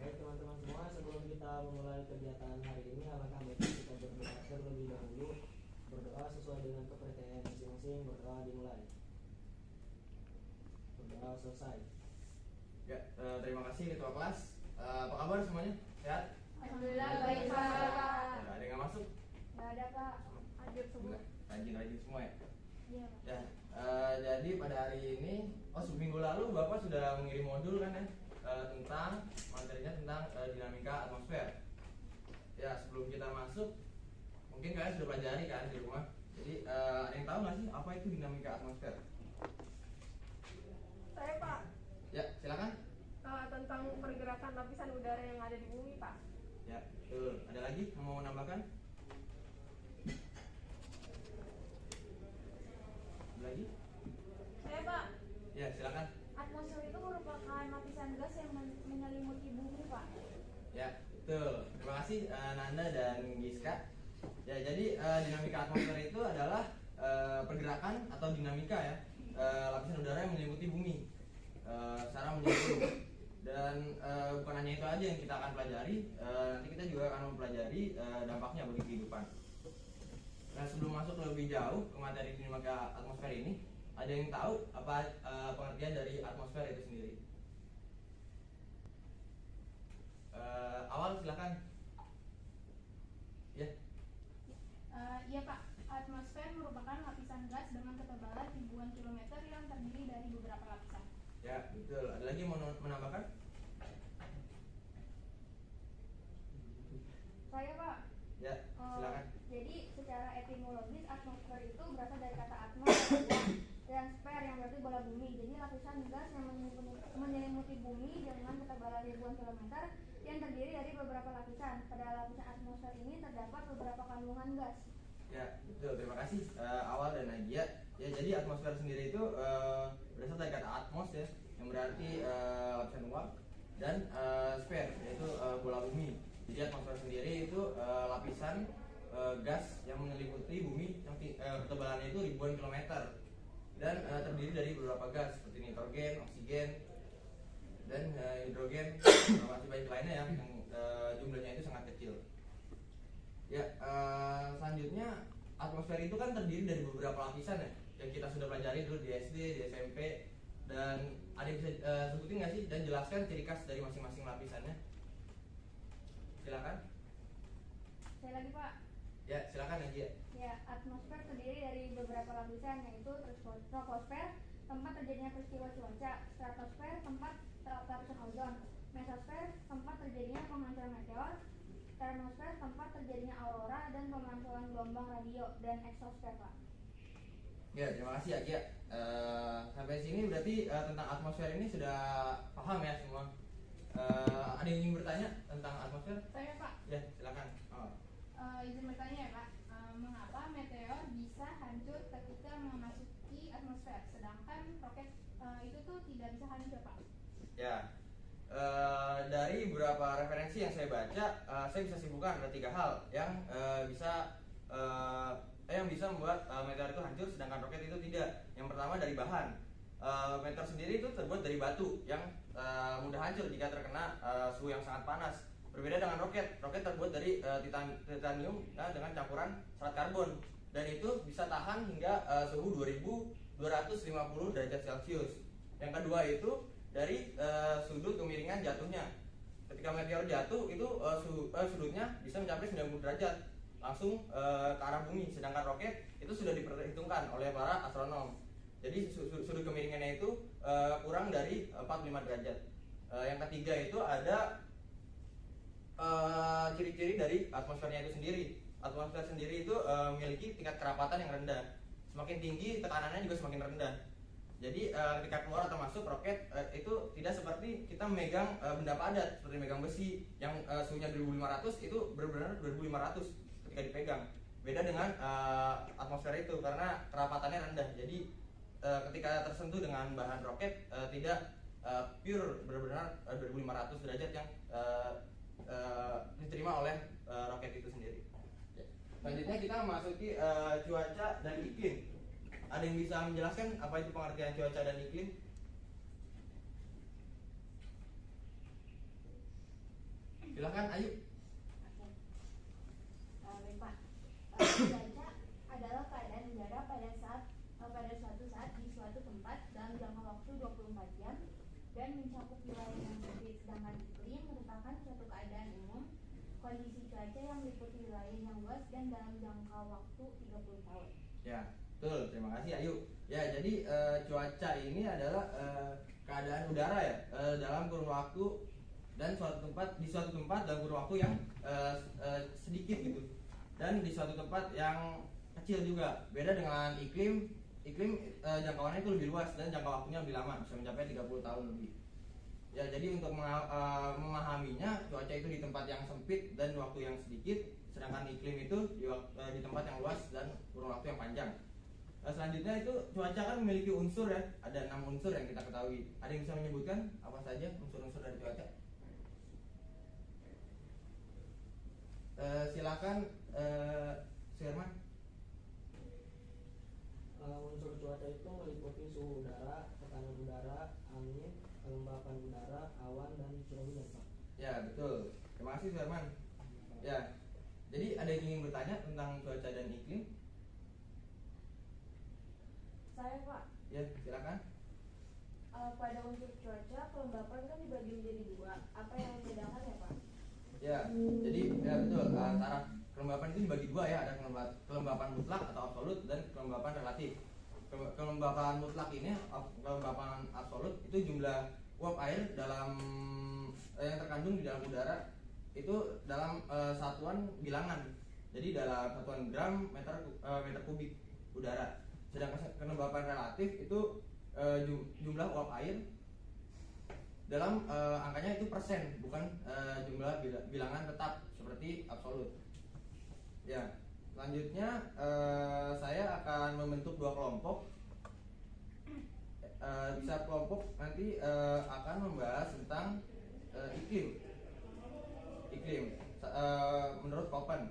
Baik teman-teman semua, sebelum kita memulai kegiatan hari ini, alangkah baiknya kita berdoa terlebih dahulu. Berdoa sesuai dengan kepercayaan masing-masing. Berdoa dimulai. Berdoa selesai. Ya, terima kasih ketua kelas. Apa kabar semuanya? Sehat? Alhamdulillah baik Pak. Ada yang nggak masuk? Nggak ada Pak. Lanjut semua. Rajin-rajin semua ya. Iya Pak. Ya, jadi pada hari ini, seminggu lalu Bapak sudah mengirim modul kan ya, tentang materinya tentang dinamika atmosfer. Ya, sebelum kita masuk, mungkin kalian sudah pelajari kan di rumah. Jadi ada yang tahu nggak sih apa itu dinamika atmosfer? Saya Pak. Ya, silakan. Tentang pergerakan lapisan udara yang ada di bumi Pak. Ya, betul. Ada lagi yang mau menambahkan? Ada lagi? Saya Pak. Ya, silakan. Atmosfer itu merupakan lapisan gas yang menyelimuti bumi Pak. Ya, betul. Terima kasih Nanda dan Giska. Ya, jadi dinamika atmosfer itu adalah pergerakan atau dinamika ya, lapisan udara yang menyelimuti bumi secara menyeluruh. Dan bukan hanya itu aja yang kita akan pelajari, nanti kita juga akan mempelajari dampaknya bagi kehidupan. Nah, sebelum masuk lebih jauh ke materi dinamika atmosfer ini, ada yang tahu apa pengertian dari atmosfer itu sendiri? Awal silakan. Ya. Iya Pak, atmosfer merupakan lapisan gas dengan ketebalan ribuan kilometer yang terdiri dari beberapa lapisan. Ya, betul. Ada lagi yang mau menambahkan? Saya Pak. Ya, silakan. Jadi secara etimologis atmosfer itu berasal dari kata atmos dan sfer yang berarti bola bumi. Jadi lapisan gas yang menyelimuti bumi dengan ketebalan ribuan kilometer yang terdiri dari beberapa lapisan. Pada lapisan atmosfer ini terdapat beberapa kandungan gas. Ya, betul. Terima kasih Awal dan Nagia. Ya, jadi atmosfer sendiri itu berasal dari kata atmos ya, yang berarti lapisan uap, dan sphere yaitu bola bumi. Jadi atmosfer sendiri itu lapisan gas yang menyelimuti bumi yang ketebalannya itu ribuan kilometer dan terdiri dari beberapa gas seperti nitrogen, oksigen, dan hidrogen, masih banyak lainnya yang jumlahnya itu sangat kecil. Ya, selanjutnya atmosfer itu kan terdiri dari beberapa lapisan ya, yang kita sudah pelajari dulu di SD, di SMP. Dan ada yang bisa sebutin nggak sih dan jelaskan ciri khas dari masing-masing lapisannya? Silakan. Saya lagi Pak. Ya, silakan Nagia. Ya, atmosfer terdiri dari beberapa lapisan, yaitu troposfer, tempat terjadinya peristiwa cuaca; stratosfer, tempat lapisan ozon; mesosfer, tempat terjadinya penghancuran meteor; termosfer, tempat terjadinya aurora dan pemantauan gelombang radio; dan eksosfer Pak. Ya, terima kasih Agia. Sampai sini berarti tentang atmosfer ini sudah paham ya semua. Ada yang ingin bertanya tentang atmosfer? Saya Pak. Ya, silakan. Izin bertanya ya Pak, mengapa meteor bisa hancur ketika memasuki atmosfer, sedangkan roket itu tuh tidak bisa hancur Pak? Ya, dari beberapa referensi yang saya baca, saya bisa simpulkan ada 3 hal yang bisa membuat meteor itu hancur sedangkan roket itu tidak. Yang pertama dari bahan. Meteor sendiri itu terbuat dari batu yang mudah hancur jika terkena suhu yang sangat panas. Berbeda dengan roket. Roket terbuat dari titanium dengan campuran serat karbon, dan itu bisa tahan hingga suhu 2250 derajat Celcius. Yang kedua itu dari sudut kemiringan jatuhnya. Ketika meteor jatuh itu sudutnya bisa mencapai 90 derajat langsung ke arah bumi, sedangkan roket itu sudah diperhitungkan oleh para astronom. Jadi sudut kemiringannya itu kurang dari 45 derajat. Yang ketiga itu ada ciri-ciri dari atmosfernya itu sendiri. Atmosfer sendiri itu memiliki tingkat kerapatan yang rendah. Semakin tinggi tekanannya juga semakin rendah. Jadi ketika keluar atau masuk roket itu tidak seperti kita memegang benda padat seperti megang besi yang suhunya 2500, itu benar-benar 2500 ketika dipegang. Beda dengan atmosfer itu karena kerapatannya rendah. Jadi ketika tersentuh dengan bahan roket tidak pure benar-benar 2500 derajat yang diterima oleh roket itu sendiri. Selanjutnya kita memasuki cuaca dan iklim. Ada yang bisa menjelaskan apa itu pengertian cuaca dan iklim? Silahkan Ayu. Oke. Baik Pak. Cuaca adalah keadaan udara pada suatu saat di suatu tempat dalam jangka waktu 24 jam dan mencakup wilayah yang sempit. Sedangkan iklim merupakan suatu keadaan umum kondisi cuaca yang meliputi wilayah yang luas dan dalam jangka waktu 30 tahun. Ya, betul. Terima kasih Ayu. Ya, jadi cuaca ini adalah keadaan udara ya dalam kurun waktu dan di suatu tempat dalam kurun waktu yang sedikit gitu, dan di suatu tempat yang kecil juga. Beda dengan iklim jangkauannya itu lebih luas dan jangka waktunya lebih lama, bisa mencapai 30 tahun lebih. Ya, jadi untuk memahaminya, cuaca itu di tempat yang sempit dan waktu yang sedikit, sedangkan iklim itu di tempat yang luas dan kurun waktu yang panjang. Selanjutnya itu cuaca kan memiliki unsur ya, ada 6 unsur yang kita ketahui. Ada yang bisa menyebutkan apa saja unsur-unsur dari cuaca? Silakan Sirman. Unsur cuaca itu meliputi suhu udara, tekanan udara, angin, kelembapan udara, awan, dan curah hujan, Pak. Ya, betul. Terima kasih Sirman. Ya, jadi ada yang ingin bertanya tentang cuaca dan iklim? Saya Pak, Ya, silakan. pada unsur cuaca kelembapan kan dibagi menjadi dua. Apa yang membedakan ya Pak? Ya, jadi ya betul. Antara kelembapan itu dibagi dua ya, ada kelembapan mutlak atau absolut dan kelembapan relatif. Kelembapan mutlak ini, kelembapan absolut itu jumlah uap air dalam yang terkandung di dalam udara itu dalam satuan bilangan. Jadi dalam satuan gram meter kubik udara. Sedangkan kelembapan relatif itu jumlah uap air dalam angkanya itu persen, bukan jumlah bilangan tetap seperti absolut. Ya, selanjutnya saya akan membentuk dua kelompok. Setiap kelompok nanti akan membahas tentang iklim menurut Koppen.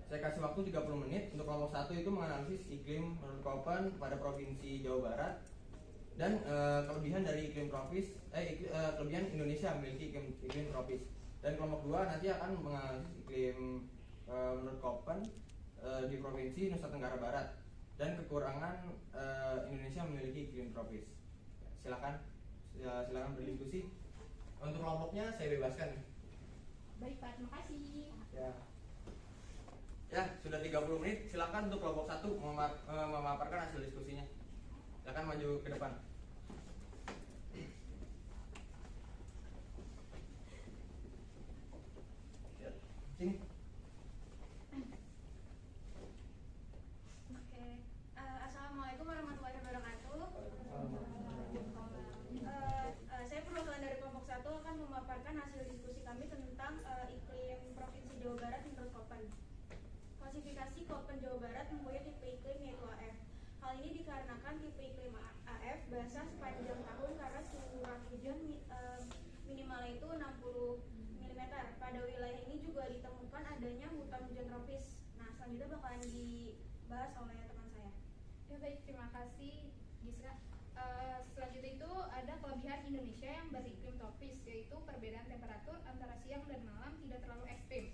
Saya kasih waktu 30 menit untuk kelompok 1 itu menganalisis iklim menurut Koppen pada provinsi Jawa Barat dan kelebihan dari kelebihan Indonesia memiliki iklim tropis. Dan kelompok 2 nanti akan menganalisis iklim menurut Koppen di provinsi Nusa Tenggara Barat dan kekurangan Indonesia memiliki iklim tropis. Silakan berdiskusi. Untuk kelompoknya saya bebaskan. Baik Pak, terima kasih. Ya, sudah 30 menit. Silakan untuk kelompok 1 memaparkan hasil diskusinya. Silakan maju ke depan. Ya, sini. Oke. Assalamualaikum warahmatullahi wabarakatuh. Saya perwakilan dari kelompok 1 akan memaparkan hasil diskusi kami tentang iklim Provinsi Jawa Barat menurut Koppen. Klasifikasi Koppen Jawa Barat mempunyai tipe iklim yaitu AF. Hal ini dikarenakan tipe iklim AF basah sepanjang tahun karena curah hujan minimalnya itu 60 mm. Pada wilayah ini juga ditemukan adanya hutan hujan tropis. Nah, selanjutnya bakalan dibahas oleh teman saya. Ya baik, terima kasih Gisra. Selanjutnya itu ada kelebihan Indonesia yang beriklim tropis, yaitu perbedaan temperatur antara siang dan malam tidak terlalu ekstrim,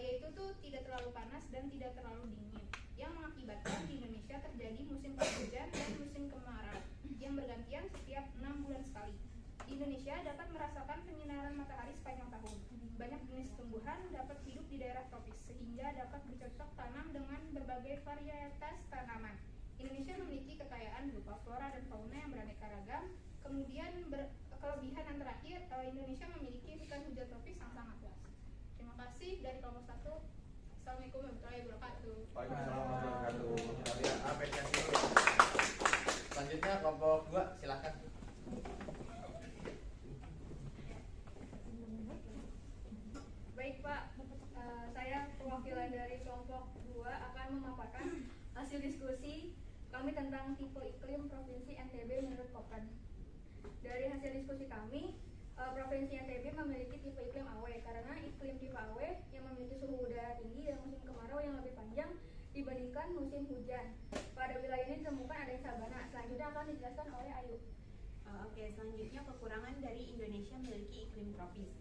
yaitu tuh tidak terlalu panas dan tidak terlalu dingin, yang mengakibatkan di Indonesia terjadi musim penghujan dan musim kemarau yang bergantian setiap 6 bulan sekali. Di Indonesia dapat merasakan penyinaran matahari sepanjang tahun. Banyak jenis tumbuhan dapat hidup di daerah tropis sehingga dapat bercocok tanam dengan berbagai varietas tanaman. Indonesia memiliki kekayaan berupa flora dan fauna yang beraneka ragam. Kemudian kelebihan yang terakhir, Indonesia memiliki hutan hujan tropis yang sangat luas. Terima kasih dari kelompok 1. Assalamualaikum warahmatullahi wabarakatuh. Waalaikumsalam warahmatullahi wabarakatuh. Kita lihat apresiasi dulu. Selanjutnya kelompok 2, silakan. Baik Pak, saya perwakilan dari kelompok 2 akan memaparkan hasil diskusi kami tentang tipe iklim Provinsi NTB menurut Koppen. Dari hasil diskusi kami, Provinsi NTB memiliki tipe iklim AW karena iklim tipe AW yang memiliki suhu udara tinggi dan musim kemarau yang lebih panjang dibandingkan musim hujan. Pada wilayah ini ditemukan adanya sabana. Selanjutnya akan dijelaskan oleh Ayu. Oke, selanjutnya kekurangan dari Indonesia memiliki iklim tropis.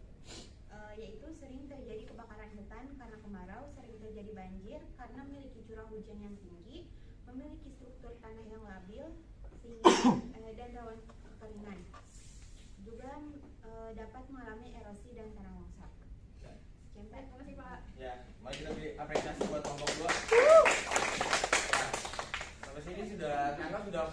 yaitu sering terjadi kebakaran hutan karena kemarau, sering terjadi banjir karena memiliki curah hujan yang tinggi, memiliki struktur tanah yang labil, sehingga dan rawan kekeringan. Juga dapat mengalami erosi dan tanah longsor. Sekian Pak. Terima kasih Pak. Ya, mari kita beri apresiasi buat kelompok 2. Nah, sampai sini dianggap sudah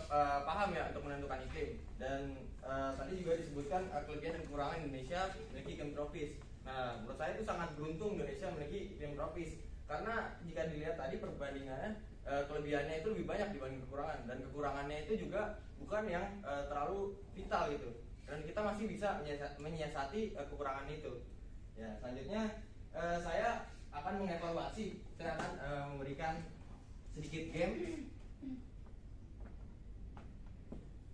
paham ya untuk menentukan iklim. Dan tadi juga disebutkan kelebihan dan kekurangan Indonesia memiliki iklim tropis. Nah, menurut saya itu sangat beruntung Indonesia memiliki iklim tropis. Karena jika dilihat tadi perbandingannya, kelebihannya itu lebih banyak dibanding kekurangan. Dan kekurangannya itu juga bukan yang terlalu vital gitu. Dan kita masih bisa menyiasati kekurangan itu. Ya, selanjutnya saya akan mengevaluasi. Saya akan memberikan sedikit game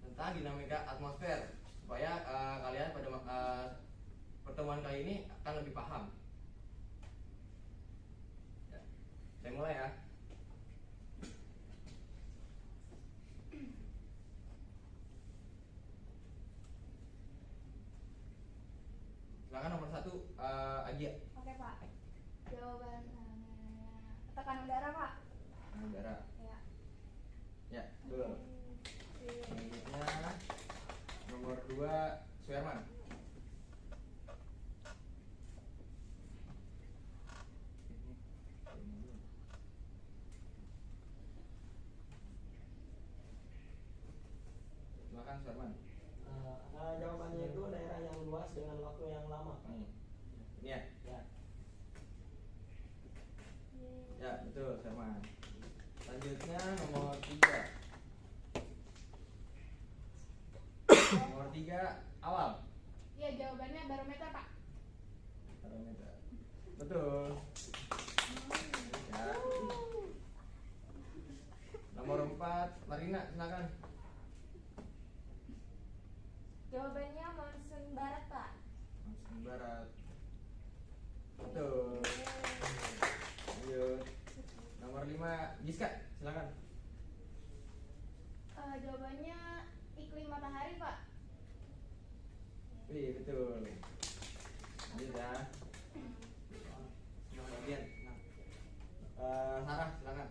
tentang dinamika atmosfer supaya kalian pada pertemuan kali ini akan lebih paham. Ya, saya mulai ya. Silakan nomor 1, Agia. Oke Pak. Jawaban tekanan udara Pak. Negara. Ya. Ya, betul. Selanjutnya nomor 2, Suherman. Silakan Suherman. Jawabannya itu daerah yang luas dengan waktu yang lama. Ini ya. Ya. Ya, betul Suherman. Selanjutnya nomor 3. Nomor 3, Awal. Ya, jawabannya barometer Pak. Barometer. Betul. Ya. Nomor 4, Marina, silakan. Jawabannya monsun barat Pak. Monsun Barat. Betul. Lanjut. Nomor 5, Giska, silakan. Jawabannya iklim matahari Pak. Wih, betul. Lanjut ya. Kemudian, Sarah, silakan.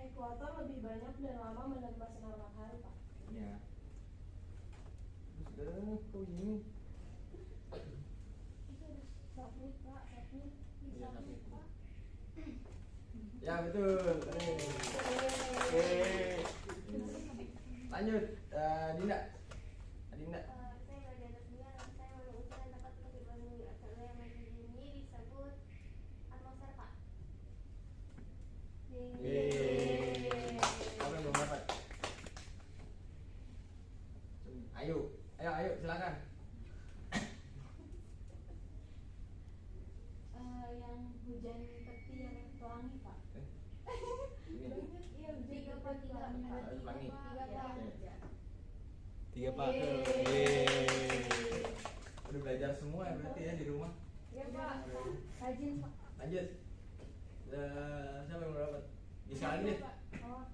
Ekuator lebih banyak dan lama menerima sinar matahari Pak. Ya. Sudah, kok ini? Sapit Pak, sapit. Iya, sapit. Pak. Ya, betul. Oke. Lanjut, Dinda. Dinda. Saya belajar sebenarnya, saya menemukan dapat perubahan atmosfer yang ini disebut atmosfer Pak. Siapa yang belum dapat? Ayo, silakan. Yang hujan peti yang pelangi Pak. Ini. Iya, tiga Pak, tiga. Harus pelangi. Tiga Pak. Udah belajar semua ya berarti ya di rumah. Iya Pak. Rajin Pak. Lanjut. Siapa yang belum dapat? Bisa lagi deh. Oh.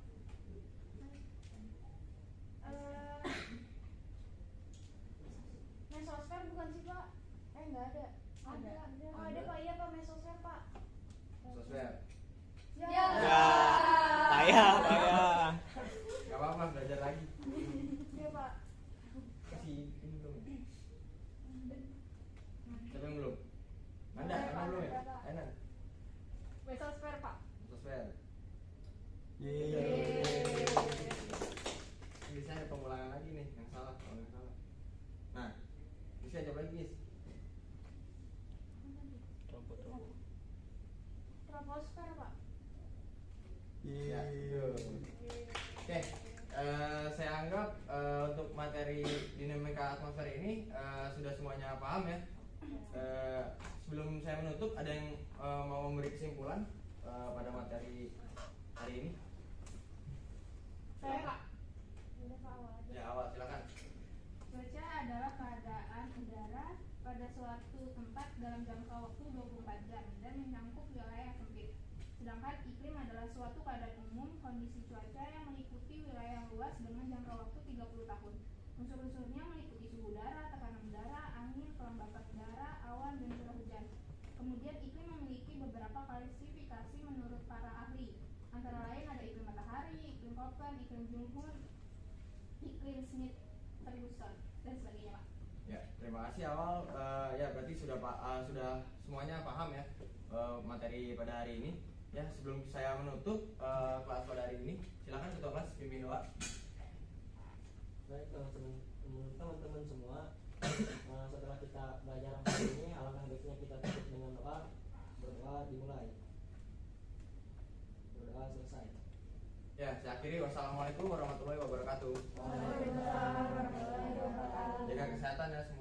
Mesosfer bukan sih Pak? Enggak ada. Ada. Oh, ada Pak, iya Pak, mesosfer Pak. Sosmed. Ya. Payah. Gak apa-apa, belajar lagi. Iya Pak. Kasih ini belum. Siapa yang belum? Nanda, Nanda belum ya? Nanda. Mesosfer Pak. Sosmed. Bisa ada pengulangan lagi nih yang salah kalau nggak salah. Nah, bisa coba lagi guys. Troposfer Pak. Ya, betul. Oke, saya anggap untuk materi dinamika atmosfer ini sudah semuanya paham ya. Sebelum saya menutup, ada yang mau memberi kesimpulan pada materi hari ini? Saya Pak. Udah Pak, awal aja. Ya, awal silakan. Cuaca adalah keadaan udara pada suatu tempat dalam jangka waktu 24 jam dan mencakup wilayah yang sempit. Sedangkan iklim adalah suatu keadaan umum kondisi cuaca yang meliputi wilayah yang luas dengan jangka waktu 30 tahun. Unsur-unsurnya meliputi suhu udara, tekanan udara, angin, kelembapan udara, awan, dan curah hujan. Kemudian iklim memiliki beberapa klasifikasi menurut para ahli. Antara lain ada iklim matahari, iklim Köppen, iklim Junghun, iklim Smith-Ferguson, dan sebagainya, Pak. Ya, terima kasih awal. Ya berarti sudah sudah semuanya paham ya materi pada hari ini. Ya sebelum saya menutup kelas pada hari ini, silakan ketua kelas pimpin doa. Baik teman-teman semua, setelah kita belajar hari ini, alangkah baiknya kita tutup dengan doa. Berdoa dimulai, berdoa selesai. Ya, saya akhiri. Wassalamualaikum warahmatullahi wabarakatuh. Waalaikumsalam warahmatullahi wabarakatuh. Jaga kesehatan ya semua.